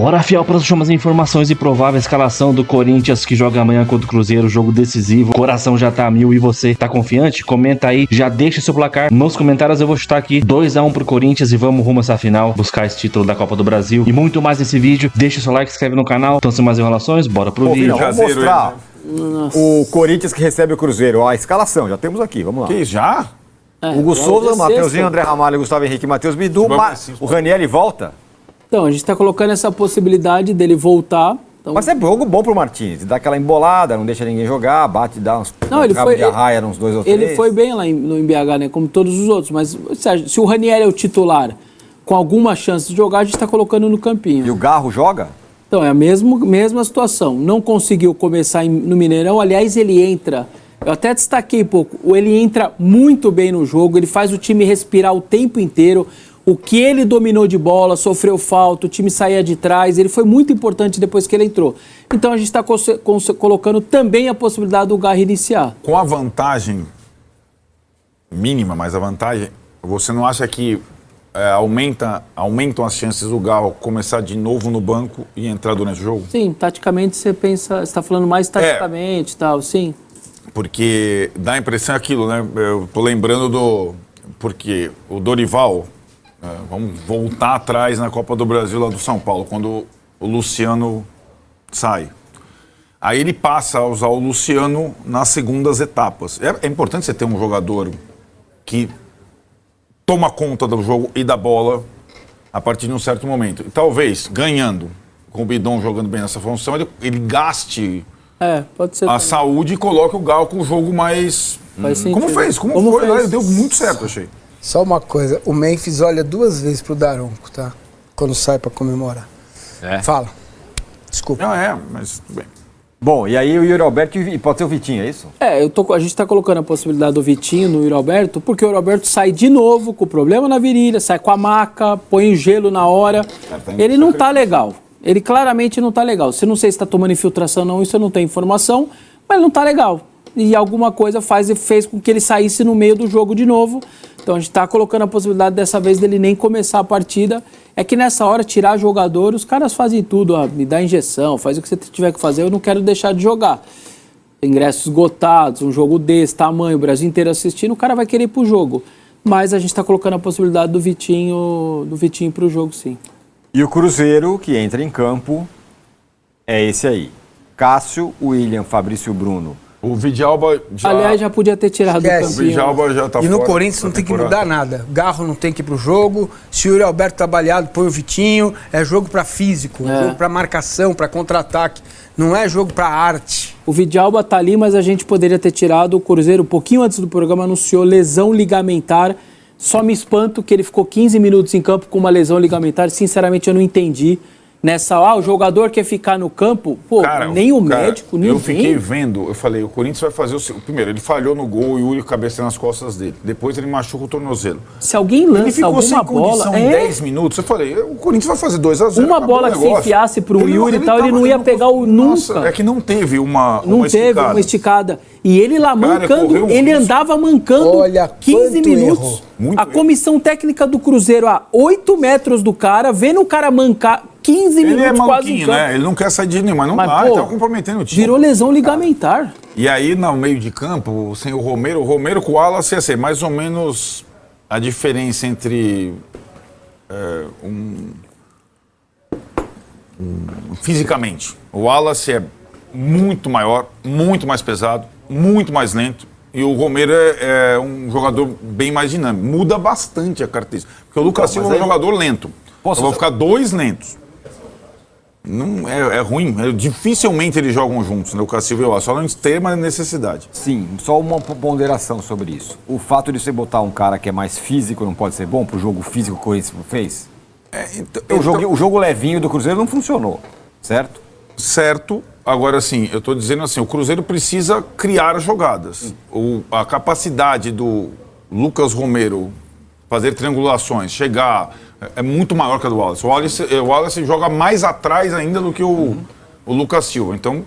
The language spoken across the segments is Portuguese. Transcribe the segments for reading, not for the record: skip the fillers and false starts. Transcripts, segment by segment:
Bora, fiel, para as últimas informações e provável escalação do Corinthians que joga amanhã contra o Cruzeiro, jogo decisivo. O coração já tá a mil e você tá confiante? Comenta aí, já deixa seu placar nos comentários. Eu vou chutar aqui 2-1 pro Corinthians e vamos rumo a essa final, buscar esse título da Copa do Brasil e muito mais nesse vídeo. Deixa o seu like, se inscreve no canal. Então, sem mais enrolações, bora pro vídeo. Vamos mostrar o Corinthians que recebe o Cruzeiro. A escalação, já temos aqui, vamos lá. Que já? Hugo Souza, Mateuzinho, André Ramalho, Gustavo Henrique, Matheus Bidu, o Ranieri volta. Então, a gente tá colocando essa possibilidade dele voltar. Então... Mas é jogo bom pro Martins, dá aquela embolada, não deixa ninguém jogar, bate, dá uns cabo de arraia, uns 2 ou 3. Ele foi bem lá no BH, né, como todos os outros, mas se o Ranieri é o titular, com alguma chance de jogar, a gente tá colocando no campinho. E o Garro joga? Então, é a mesma situação. Não conseguiu começar no Mineirão, aliás, ele entra... Eu até destaquei pouco, ele entra muito bem no jogo, ele faz o time respirar o tempo inteiro. O que ele dominou de bola, sofreu falta, o time saía de trás, ele foi muito importante depois que ele entrou. Então a gente está colocando também a possibilidade do Garro iniciar. Com a vantagem mínima, mas a vantagem, você não acha que aumentam as chances do Garro começar de novo no banco e entrar durante o jogo? Sim, taticamente você está falando mais taticamente e tal, sim. Porque dá a impressão aquilo, né? Eu tô lembrando porque o Dorival... vamos voltar atrás na Copa do Brasil lá do São Paulo, quando o Luciano sai. Aí ele passa a usar o Luciano nas segundas etapas. É importante você ter um jogador que toma conta do jogo e da bola a partir de um certo momento. E talvez, ganhando, com o Bidon jogando bem nessa função, ele gaste pode ser a saúde e coloque o Galo com o jogo mais... Como fez? Como foi? Deu muito certo, achei. Só uma coisa, o Memphis olha 2 vezes pro Daronco, tá? Quando sai pra comemorar. Fala. Desculpa. Não mas tudo bem. Bom, e aí o Yuri Alberto pode ser o Vitinho, é isso? A gente tá colocando a possibilidade do Vitinho no Yuri Alberto, porque o Yuri Alberto sai de novo com problema na virilha, sai com a maca, põe gelo na hora. Ele não tá legal. Ele claramente não tá legal. Se não sei se tá tomando infiltração ou não, isso eu não tenho informação, mas ele não tá legal. E alguma coisa fez com que ele saísse no meio do jogo de novo. Então a gente está colocando a possibilidade dessa vez dele nem começar a partida. É que nessa hora, tirar jogador, os caras fazem tudo, me dá injeção, faz o que você tiver que fazer, eu não quero deixar de jogar. Ingressos esgotados, um jogo desse tamanho, o Brasil inteiro assistindo, o cara vai querer ir pro jogo. Mas a gente está colocando a possibilidade do Vitinho pro jogo, sim. E o Cruzeiro, que entra em campo, é esse aí. Cássio, William, Fabrício Bruno. O Vidalba já... Aliás, já podia ter tirado do campinho. O Vidalba já tá e fora. No Corinthians não tem que mudar nada. Garro não tem que ir pro jogo. Se o Yuri Alberto tá baleado, põe o Vitinho. É jogo pra físico, é jogo pra marcação, pra contra-ataque. Não é jogo pra arte. O Vidalba tá ali, mas a gente poderia ter tirado. O Cruzeiro, um pouquinho antes do programa, anunciou lesão ligamentar. Só me espanto que ele ficou 15 minutos em campo com uma lesão ligamentar. Sinceramente, eu não entendi. O jogador quer ficar no campo, nem o médico, ninguém. Eu fiquei vendo, eu falei, o Corinthians vai fazer o primeiro, ele falhou no gol e o Yuri cabeça nas costas dele. Depois ele machuca o tornozelo. Se alguém lança alguma bola... Ele ficou 10 minutos, eu falei, o Corinthians vai fazer 2-0. Uma bola que se enfiasse pro Yuri e tal, ele não ia pegar o nunca. Nossa, é que não teve uma esticada. E ele lá mancando, ele andava mancando 15 minutos. A comissão técnica do Cruzeiro a 8 metros do cara, vendo o cara mancar 15 minutos quase em campo. Né? Ele não quer sair de nenhum, mas não dá, ele tá comprometendo o time. Virou lesão ligamentar. E aí, no meio de campo, sem o Romero com o Wallace ia ser mais ou menos a diferença entre fisicamente. O Wallace é muito maior, muito mais pesado, muito mais lento. E o Romero é um jogador bem mais dinâmico. Muda bastante a característica. Porque o Lucas Silva é um jogador lento. Eu vou ficar 2 lentos. Não, é ruim. Dificilmente eles jogam juntos, né? O Lucas Silva e o Wallace, só na extrema necessidade. Sim, só uma ponderação sobre isso. O fato de você botar um cara que é mais físico não pode ser bom pro jogo físico que o Corinthians fez? O jogo levinho do Cruzeiro não funcionou, certo? Certo. Agora, assim, eu estou dizendo assim, o Cruzeiro precisa criar jogadas. A capacidade do Lucas Romero fazer triangulações, chegar, é muito maior que a do Wallace. O Wallace joga mais atrás ainda do que o Lucas Silva. Então,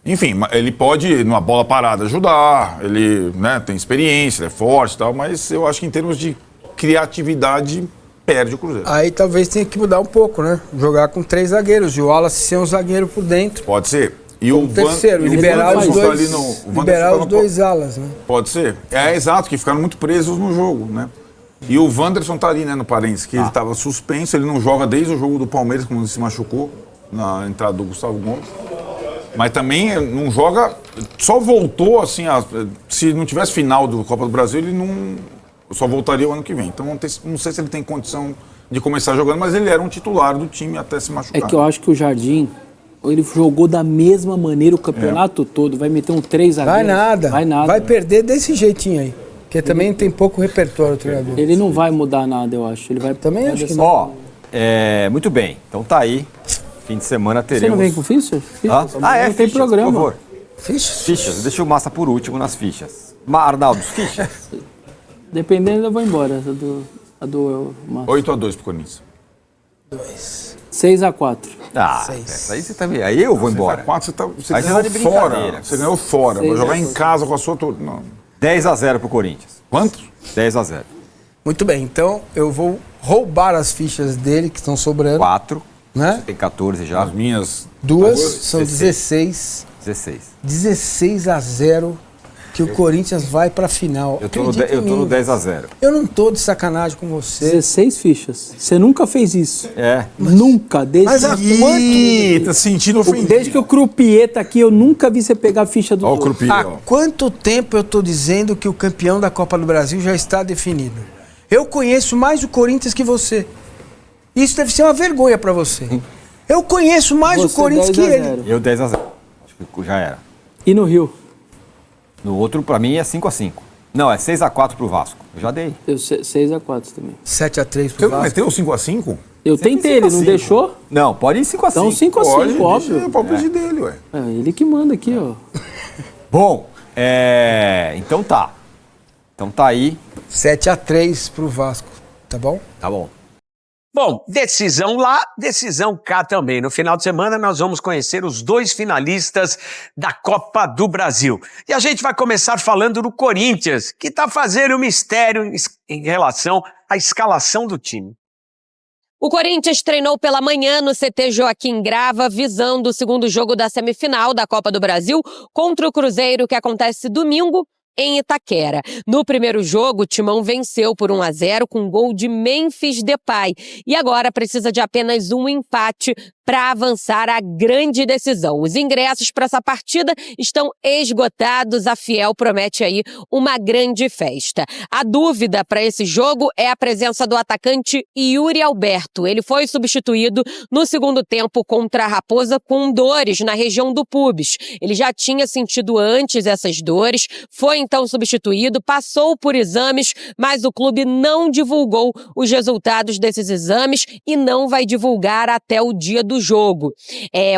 enfim, ele pode, numa bola parada, ajudar, ele tem experiência, ele é forte e tal, mas eu acho que em termos de criatividade, perde o Cruzeiro. Aí talvez tenha que mudar um pouco, né? Jogar com 3 zagueiros. E o Wallace ser um zagueiro por dentro. Pode ser. E o terceiro, liberar os dois alas, né? Pode ser. É exato, que ficaram muito presos no jogo, né? E o Wanderson tá ali, né, no Parentes, que ele estava suspenso, ele não joga desde o jogo do Palmeiras, quando ele se machucou na entrada do Gustavo Gomes. Mas também não joga, só voltou assim, se não tivesse final do Copa do Brasil, ele não só voltaria o ano que vem. Então não sei se ele tem condição de começar jogando, mas ele era um titular do time até se machucar. É que eu acho que o Jardim, ele jogou da mesma maneira o campeonato todo, vai meter um 3 a 0. Vai nada. Vai perder desse jeitinho aí. Porque também tem pouco repertório o treinador. Ele não vai mudar nada, eu acho. Ele vai também acho que não. Muito bem. Então tá aí. Fim de semana teremos... Você não vem com fichas? Não tem programa. Por favor. Fichas? Fichas. Deixa o Massa por último nas fichas. Arnaldo, fichas. Dependendo, eu vou embora. A do Massa. 8-2 pro Corinthians. 6-4. 6. Aí você tá vendo. Aí eu vou embora. 6-4 você Aí ganhou de fora. Você ganhou fora. Vai jogar em 6-4. casa com a sua turma. Não. 10-0 pro Corinthians. Quanto? 10-0. Muito bem, então eu vou roubar as fichas dele que estão sobrando. 4. Né? Você tem 14 já. As minhas... Duas são 16. 16-0 que o Corinthians vai pra final. Eu tô no 10-0. Eu não tô de sacanagem com você. 16 fichas. Você nunca fez isso. Nunca. Mas há quanto? Tá sentindo ofendido. Desde que o Croupier tá aqui, eu nunca vi você pegar a ficha do Olha o Croupier, Há quanto tempo eu tô dizendo que o campeão da Copa do Brasil já está definido? Eu conheço mais o Corinthians que você. Isso deve ser uma vergonha pra você. Eu conheço mais o Corinthians que ele. Eu 10-0. Acho que já era. E no Rio? No outro, pra mim, é 5-5. Não, é 6-4 pro Vasco. Eu já dei. Eu 6-4 também. 7-3 Você pro não Vasco. meteu o 5-5? Eu tentei, ele não deixou? Não, pode ir 5-5. Então 5-5, óbvio. É o palpite dele, ué. É ele que manda aqui, ó. Bom, então tá. Então tá aí. 7-3 pro Vasco, tá bom? Tá bom. Bom, decisão lá, decisão cá também. No final de semana nós vamos conhecer os 2 finalistas da Copa do Brasil. E a gente vai começar falando do Corinthians, que está fazendo um mistério em relação à escalação do time. O Corinthians treinou pela manhã no CT Joaquim Grava, visando o segundo jogo da semifinal da Copa do Brasil contra o Cruzeiro, que acontece domingo em Itaquera. No primeiro jogo, o Timão venceu por 1-0 com um gol de Memphis Depay e agora precisa de apenas um empate para avançar à grande decisão. Os ingressos para essa partida estão esgotados. A Fiel promete aí uma grande festa. A dúvida para esse jogo é a presença do atacante Yuri Alberto. Ele foi substituído no segundo tempo contra a Raposa com dores na região do pubis. Ele já tinha sentido antes essas dores, foi então substituído, passou por exames, mas o clube não divulgou os resultados desses exames e não vai divulgar até o dia do jogo.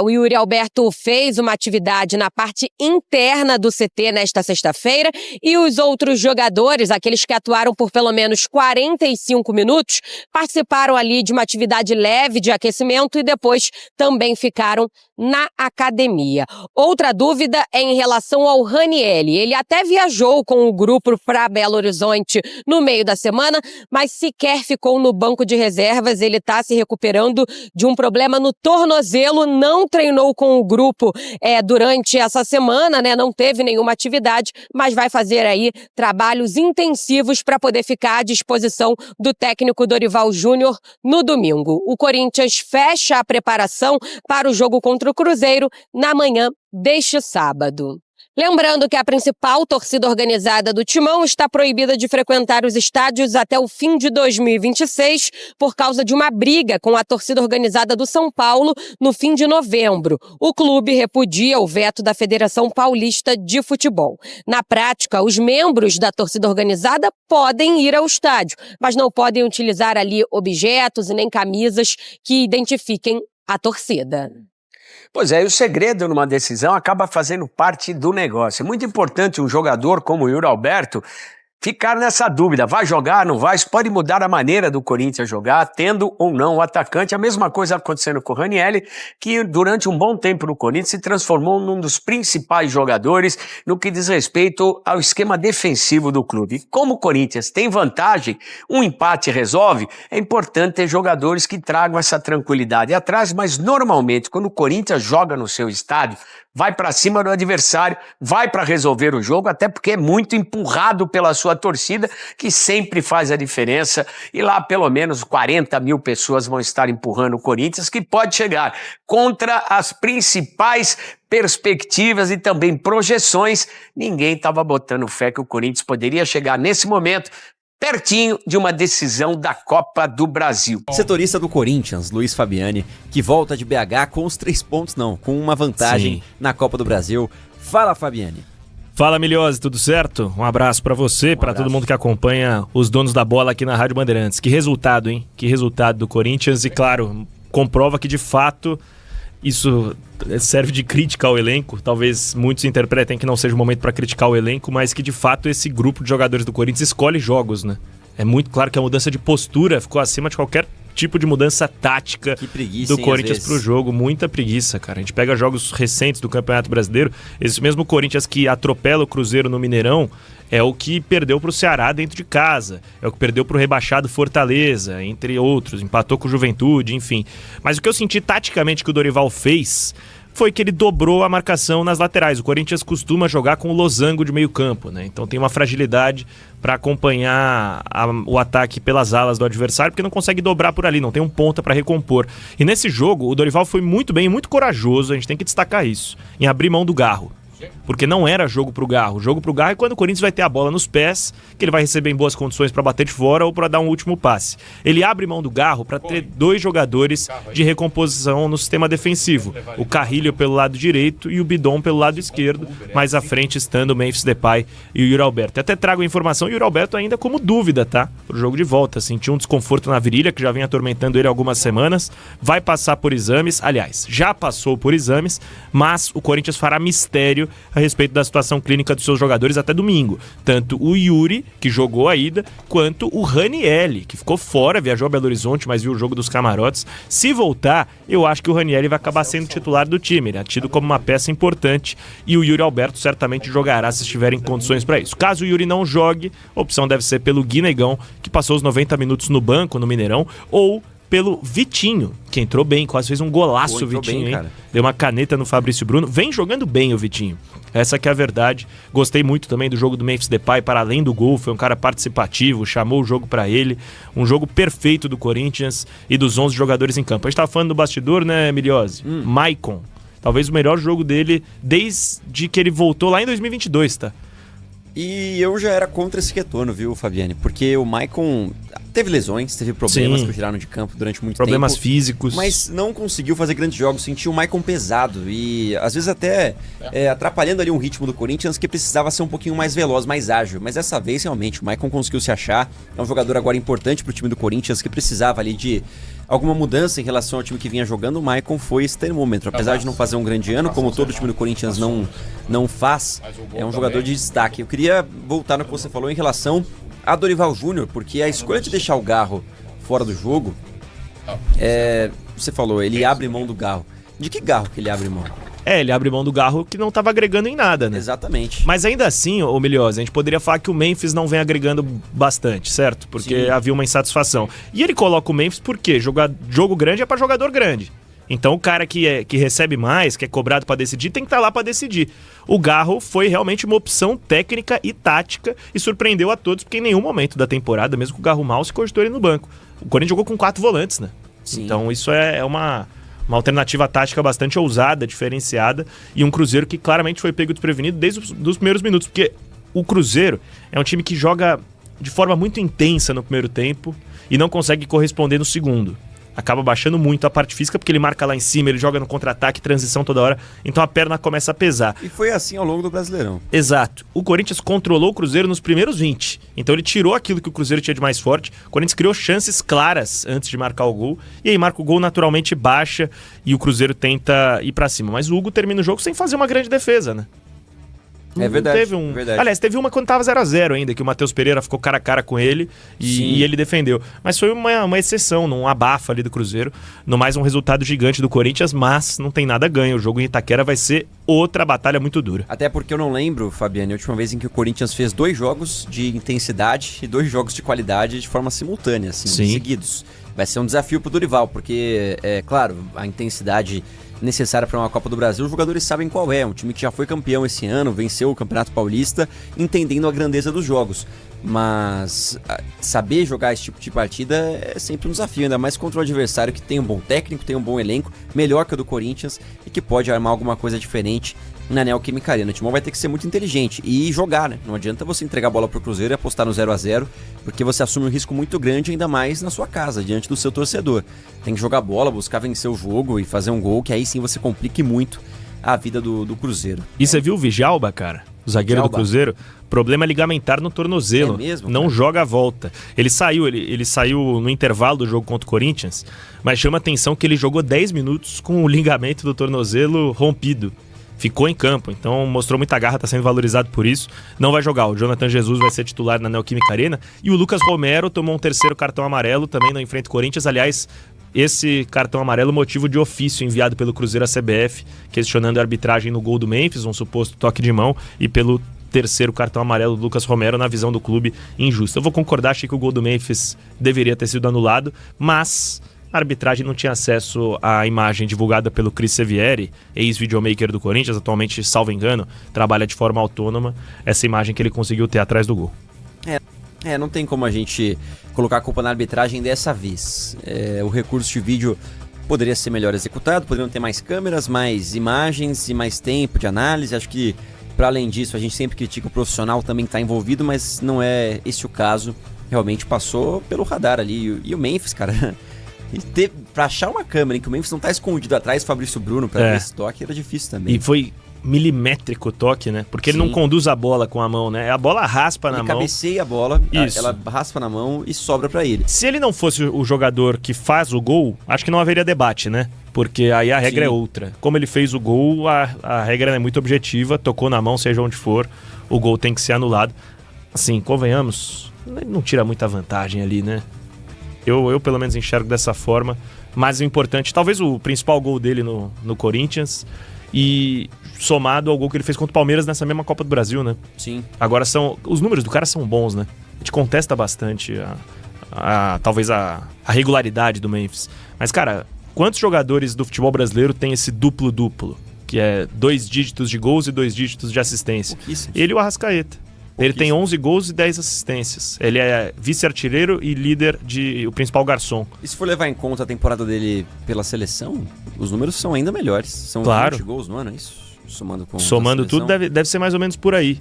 O Yuri Alberto fez uma atividade na parte interna do CT nesta sexta-feira e os outros jogadores, aqueles que atuaram por pelo menos 45 minutos, participaram ali de uma atividade leve de aquecimento e depois também ficaram na academia. Outra dúvida é em relação ao Ranielli. Ele até viajou com o grupo para Belo Horizonte no meio da semana, mas sequer ficou no banco de reservas. Ele está se recuperando de um problema no tornozelo, não treinou com o grupo durante essa semana, né? Não teve nenhuma atividade, mas vai fazer aí trabalhos intensivos para poder ficar à disposição do técnico Dorival Júnior no domingo. O Corinthians fecha a preparação para o jogo contra o Cruzeiro na manhã deste sábado. Lembrando que a principal torcida organizada do Timão está proibida de frequentar os estádios até o fim de 2026 por causa de uma briga com a torcida organizada do São Paulo no fim de novembro. O clube repudia o veto da Federação Paulista de Futebol. Na prática, os membros da torcida organizada podem ir ao estádio, mas não podem utilizar ali objetos e nem camisas que identifiquem a torcida. Pois é, e o segredo numa decisão acaba fazendo parte do negócio. É muito importante um jogador como o Yuri Alberto ficar nessa dúvida, vai jogar, não vai? Isso pode mudar a maneira do Corinthians jogar, tendo ou não o atacante. A mesma coisa acontecendo com o Ranieri, que durante um bom tempo no Corinthians se transformou num dos principais jogadores no que diz respeito ao esquema defensivo do clube. E como o Corinthians tem vantagem, um empate resolve, é importante ter jogadores que tragam essa tranquilidade atrás, mas normalmente quando o Corinthians joga no seu estádio, vai para cima do adversário, vai para resolver o jogo, até porque é muito empurrado pela sua torcida, que sempre faz a diferença, e lá pelo menos 40 mil pessoas vão estar empurrando o Corinthians, que pode chegar contra as principais perspectivas e também projeções. Ninguém estava botando fé que o Corinthians poderia chegar nesse momento pertinho de uma decisão da Copa do Brasil. Setorista do Corinthians, Luiz Fabiani, que volta de BH com os 3 pontos, não, com uma vantagem na Copa do Brasil. Fala, Fabiani. Fala, Miliose, tudo certo? Um abraço pra você, pra todo mundo que acompanha os donos da bola aqui na Rádio Bandeirantes. Que resultado, hein? Que resultado do Corinthians e, claro, comprova que de fato isso serve de crítica ao elenco. Talvez muitos interpretem que não seja o momento para criticar o elenco, mas que de fato esse grupo de jogadores do Corinthians escolhe jogos, né? É muito claro que a mudança de postura ficou acima de qualquer tipo de mudança tática do Corinthians pro jogo. Muita preguiça, cara. A gente pega jogos recentes do Campeonato Brasileiro, esse mesmo Corinthians que atropela o Cruzeiro no Mineirão é o que perdeu pro Ceará dentro de casa, é o que perdeu pro rebaixado Fortaleza, entre outros, empatou com o Juventude, enfim. Mas o que eu senti taticamente que o Dorival fez foi que ele dobrou a marcação nas laterais. O Corinthians costuma jogar com o losango de meio campo, né? Então tem uma fragilidade para acompanhar o ataque pelas alas do adversário, porque não consegue dobrar por ali, não tem um ponta para recompor. E nesse jogo, o Dorival foi muito bem, muito corajoso, a gente tem que destacar isso, em abrir mão do Garro. Porque não era jogo pro Garro. O jogo pro Garro é quando o Corinthians vai ter a bola nos pés, que ele vai receber em boas condições para bater de fora ou para dar um último passe. Ele abre mão do Garro para ter 2 jogadores de recomposição no sistema defensivo. O Carrilho pelo lado direito e o Bidon pelo lado esquerdo, mais à frente estando o Memphis Depay e o Yuri Alberto. Até trago a informação, o Yuri Alberto ainda como dúvida, tá? Pro jogo de volta. Sentiu um desconforto na virilha, que já vem atormentando ele há algumas semanas. Vai passar por exames, aliás, já passou por exames, mas o Corinthians fará mistério a respeito da situação clínica dos seus jogadores até domingo. Tanto o Yuri, que jogou a ida, quanto o Ranieri, que ficou fora, viajou a Belo Horizonte, mas viu o jogo dos camarotes. Se voltar, eu acho que o Ranieri vai acabar sendo titular do time. Ele é tido como uma peça importante e o Yuri Alberto certamente jogará se estiver em condições para isso. Caso o Yuri não jogue, a opção deve ser pelo Gui Negão, que passou os 90 minutos no banco no Mineirão, ou pelo Vitinho, que entrou bem, quase fez um golaço o Vitinho, bem, hein? Deu uma caneta no Fabrício Bruno. Vem jogando bem o Vitinho. Essa que é a verdade. Gostei muito também do jogo do Memphis Depay, para além do gol, foi um cara participativo, chamou o jogo para ele. Um jogo perfeito do Corinthians e dos 11 jogadores em campo. A gente tava falando do bastidor, né, Miliose? Maicon. Talvez o melhor jogo dele desde que ele voltou lá em 2022, tá? E eu já era contra esse retorno, viu, Fabiane? Porque o Maicon teve lesões, teve problemas que o tiraram de campo durante muito problemas tempo. Físicos. Mas não conseguiu fazer grandes jogos, sentiu o Maicon pesado e às vezes até atrapalhando ali um ritmo do Corinthians que precisava ser um pouquinho mais veloz, mais ágil. Mas dessa vez, realmente, o Maicon conseguiu se achar. É um jogador agora importante pro time do Corinthians que precisava ali de alguma mudança em relação ao time que vinha jogando. O Maicon foi esse termômetro. Apesar de não fazer um grande ano, como todo time do Corinthians não faz, é um jogador de destaque. Eu queria voltar no que você falou em relação a Dorival Júnior, porque a escolha de deixar o Garro fora do jogo, você falou, ele abre mão do Garro. De que Garro que ele abre mão? Ele abre mão do Garro que não estava agregando em nada, né? Exatamente. Mas ainda assim, ô Miliose, a gente poderia falar que o Memphis não vem agregando bastante, certo? Porque havia uma insatisfação. E ele coloca o Memphis porque jogo grande é para jogador grande. Então o cara que recebe mais, que é cobrado para decidir, tem que estar lá para decidir. O Garro foi realmente uma opção técnica e tática e surpreendeu a todos, porque em nenhum momento da temporada, mesmo com o Garro mal, se cogitou ele no banco. O Corinthians jogou com 4 volantes, né? Sim. Então isso é uma alternativa tática bastante ousada, diferenciada, e um Cruzeiro que claramente foi pego desprevenido desde os primeiros minutos, porque o Cruzeiro é um time que joga de forma muito intensa no primeiro tempo e não consegue corresponder no segundo. Acaba baixando muito a parte física, porque ele marca lá em cima, ele joga no contra-ataque, transição toda hora, então a perna começa a pesar. E foi assim ao longo do Brasileirão. Exato. O Corinthians controlou o Cruzeiro nos primeiros 20, então ele tirou aquilo que o Cruzeiro tinha de mais forte. O Corinthians criou chances claras antes de marcar o gol, e aí marca o gol, naturalmente baixa, e o Cruzeiro tenta ir pra cima. Mas o Hugo termina o jogo sem fazer uma grande defesa, né? É verdade, Teve Aliás, teve uma quando tava 0x0 ainda, que o Matheus Pereira ficou cara a cara com ele e ele defendeu. Mas foi uma exceção, num abafa ali do Cruzeiro. No mais, um resultado gigante do Corinthians, mas não tem nada ganho. O jogo em Itaquera vai ser outra batalha muito dura. Até porque eu não lembro, Fabiane, a última vez em que o Corinthians fez 2 jogos de intensidade e 2 jogos de qualidade de forma simultânea, assim, seguidos. Vai ser um desafio pro Dorival, porque, claro, a intensidade necessária para uma Copa do Brasil, os jogadores sabem qual é. Um time que já foi campeão esse ano, venceu o Campeonato Paulista, entendendo a grandeza dos jogos. Mas saber jogar esse tipo de partida é sempre um desafio, ainda mais contra um adversário que tem um bom técnico, tem um bom elenco, melhor que o do Corinthians, e que pode armar alguma coisa diferente na Neoquímica Arena. O Timão vai ter que ser muito inteligente e jogar, né? Não adianta você entregar a bola pro Cruzeiro e apostar no 0x0, porque você assume um risco muito grande, ainda mais na sua casa, diante do seu torcedor. Tem que jogar bola, buscar vencer o jogo e fazer um gol, que aí sim você complique muito a vida do Cruzeiro. E você viu o Vijalba, cara? O zagueiro do Cruzeiro, problema ligamentar no tornozelo. É mesmo, não cara? joga a volta. Ele saiu no intervalo do jogo contra o Corinthians, mas chama atenção que ele jogou 10 minutos com o ligamento do tornozelo rompido. Ficou em campo, então mostrou muita garra, tá sendo valorizado por isso. Não vai jogar, o Jonathan Jesus vai ser titular na Neoquímica Arena. E o Lucas Romero tomou um 3º cartão amarelo, também não enfrenta o Corinthians. Aliás, esse cartão amarelo motivo de ofício enviado pelo Cruzeiro à CBF, questionando a arbitragem no gol do Memphis, um suposto toque de mão, e pelo 3º cartão amarelo do Lucas Romero, na visão do clube, injusto. Eu vou concordar, achei que o gol do Memphis deveria ter sido anulado, mas a arbitragem não tinha acesso à imagem divulgada pelo Cris Sevieri, ex-videomaker do Corinthians, atualmente, salvo engano, trabalha de forma autônoma, essa imagem que ele conseguiu ter atrás do gol. Não tem como a gente colocar a culpa na arbitragem dessa vez. O recurso de vídeo poderia ser melhor executado, poderiam ter mais câmeras, mais imagens e mais tempo de análise. Acho que, para além disso, a gente sempre critica o profissional também que está envolvido, mas não é esse o caso. Realmente passou pelo radar ali. E o Memphis, cara, pra achar uma câmera em que o Memphis não tá escondido atrás do Fabrício Bruno pra ver esse toque, era difícil também. E foi milimétrico o toque, né? Porque ele não conduz a bola com a mão, né? A bola raspa na mão. Ele cabeceia a bola, Isso. ela raspa na mão e sobra pra ele. Se ele não fosse o jogador que faz o gol, acho que não haveria debate, né? Porque aí a regra é outra. Como ele fez o gol, a regra é muito objetiva, tocou na mão, seja onde for, o gol tem que ser anulado. Assim, convenhamos, ele não tira muita vantagem ali, né? Eu pelo menos enxergo dessa forma. Mas o importante, talvez o principal gol dele no Corinthians, e somado ao gol que ele fez contra o Palmeiras nessa mesma Copa do Brasil, né? Sim. Agora os números do cara são bons, né? A gente contesta bastante talvez a regularidade do Memphis. Mas, cara, quantos jogadores do futebol brasileiro tem esse duplo-duplo? Que é 2 dígitos de gols e 2 dígitos de assistência. Ele e o Arrascaeta. Ele tem 11 gols e 10 assistências. Ele é vice-artilheiro e líder o principal garçom. E se for levar em conta a temporada dele pela seleção, os números são ainda melhores. São 20 gols no ano, é isso? Somando tudo, deve ser mais ou menos por aí.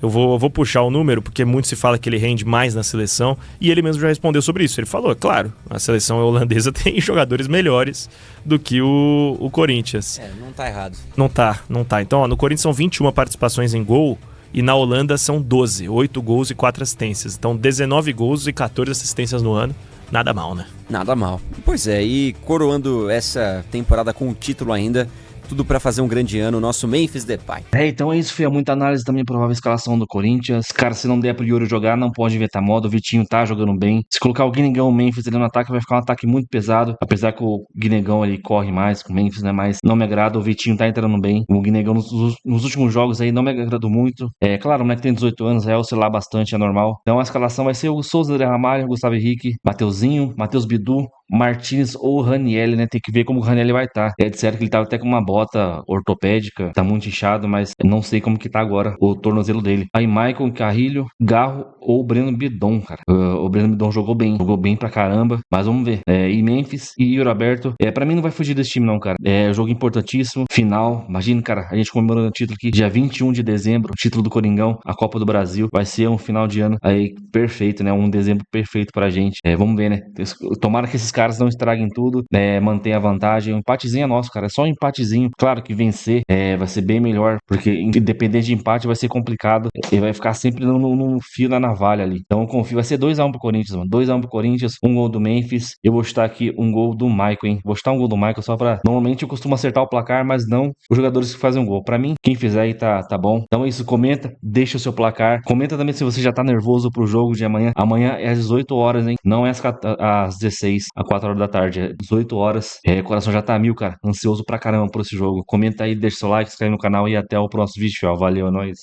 Eu vou puxar o número, porque muito se fala que ele rende mais na seleção, e ele mesmo já respondeu sobre isso. Ele falou, claro, a seleção holandesa tem jogadores melhores do que o Corinthians. Não tá errado. Não tá. Então, no Corinthians são 21 participações em gol, e na Holanda são 12, 8 gols e 4 assistências. Então 19 gols e 14 assistências no ano. Nada mal, né? Nada mal. Pois é, e coroando essa temporada com o título ainda, tudo pra fazer um grande ano, o nosso Memphis Depay. Então é isso, foi muita análise também, provável escalação do Corinthians. Cara, se não der pro Yuri jogar, não pode inventar moda. O Vitinho tá jogando bem. Se colocar o Guinegão e o Memphis ali no ataque, vai ficar um ataque muito pesado. Apesar que o Guinegão ali corre mais que o Memphis, né? Mas não me agrada. O Vitinho tá entrando bem. O Guinegão nos últimos jogos aí não me agradou muito. Claro, o moleque tem 18 anos, vai oscilar bastante, é normal. Então a escalação vai ser o Souza de Ramalho, Gustavo Henrique, Mateuzinho, Matheus Bidu, Martins ou Ranielli, né? Tem que ver como o Ranielli vai estar. Disseram que ele tava até com uma bota ortopédica, tá muito inchado, mas não sei como que tá agora o tornozelo dele. Aí Maicon, Carrilho, Garro ou Breno Bidon, cara. O Breno Bidon jogou bem pra caramba, mas vamos ver. E Memphis e Yuri Alberto, pra mim não vai fugir desse time não, cara. Jogo importantíssimo, final. Imagina, cara, a gente comemorando o título aqui, dia 21 de dezembro, título do Coringão, a Copa do Brasil. Vai ser um final de ano aí perfeito, né? Um dezembro perfeito pra gente. Vamos ver, né? Tomara que esses caras caras não estraguem tudo, mantenha a vantagem. O empatezinho é nosso, cara. É só um empatezinho. Claro que vencer vai ser bem melhor, porque independente de empate vai ser complicado. Ele vai ficar sempre no fio da navalha ali. Então eu confio. Vai ser 2x1 pro Corinthians, mano. 2x1 pro Corinthians, um gol do Memphis. Eu vou chutar aqui um gol do Michael, hein? Vou chutar um gol do Michael só pra... Normalmente eu costumo acertar o placar, mas não os jogadores que fazem um gol. Pra mim, quem fizer aí tá bom. Então é isso, comenta, deixa o seu placar. Comenta também se você já tá nervoso pro jogo de amanhã. Amanhã é às 18 horas, hein? Não é às 16, às 4 horas da tarde. É 18 horas. O coração já tá a mil, cara. Ansioso pra caramba por esse jogo. Comenta aí, deixa seu like, se inscreve no canal e até o próximo vídeo, ó. Valeu, é nóis.